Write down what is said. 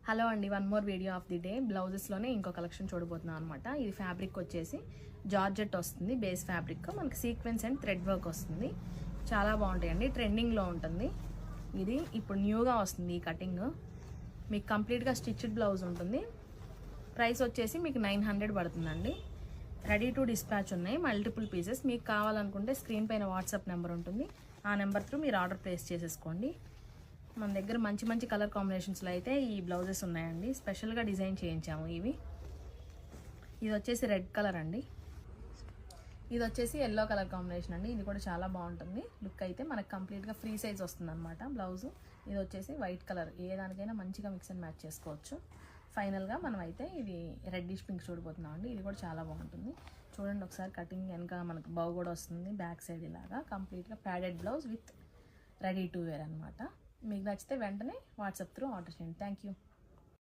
Hello అండి, one more video of the day. బ్లౌజెస్లోనే ఇంకో కలెక్షన్ చూడబోతున్నాం అనమాట. ఇది ఫ్యాబ్రిక్ వచ్చేసి జార్జెట్ వస్తుంది, బేస్ ఫ్యాబ్రిక్. మనకి సీక్వెన్స్ అండ్ థ్రెడ్ వర్క్ వస్తుంది. చాలా బాగుంటాయండి, ట్రెండింగ్లో ఉంటుంది. ఇది ఇప్పుడు న్యూగా వస్తుంది ఈ కటింగ్. మీకు కంప్లీట్గా స్టిచ్డ్ బ్లౌజ్ ఉంటుంది. ప్రైస్ వచ్చేసి మీకు 900 పడుతుందండి. రెడీ టు డిస్పాచ్ ఉన్నాయి, మల్టిపుల్ పీసెస్. మీకు కావాలనుకుంటే స్క్రీన్ పైన వాట్సాప్ నెంబర్ ఉంటుంది, ఆ నెంబర్ త్రూ మీరు ఆర్డర్ ప్లేస్ చేసేసుకోండి. మన దగ్గర మంచి మంచి కలర్ కాంబినేషన్స్లో అయితే ఈ బ్లౌజెస్ ఉన్నాయండి. స్పెషల్గా డిజైన్ చేయించాము ఇవి. ఇది వచ్చేసి రెడ్ కలర్ అండి, ఇది వచ్చేసి ఎల్లో కలర్ కాంబినేషన్ అండి. ఇది కూడా చాలా బాగుంటుంది లుక్. అయితే మనకు కంప్లీట్గా ఫ్రీ సైజ్ వస్తుంది అనమాట బ్లౌజు. ఇది వచ్చేసి వైట్ కలర్, ఏ దానికైనా మంచిగా మిక్స్ అండ్ మ్యాచ్ చేసుకోవచ్చు. ఫైనల్గా మనం అయితే ఇది రెడ్డిష్ పింక్ చూడబోతున్నాం అండి. ఇది కూడా చాలా బాగుంటుంది. చూడండి ఒకసారి కటింగ్. వెనక మనకు బౌ కూడా వస్తుంది, బ్యాక్ సైడ్ ఇలాగా కంప్లీట్గా padded blouse with ready to wear అనమాట. మీకు నచ్చితే వెంటనే వాట్సాప్ త్రూ ఆర్డర్ చేయండి. Thank you.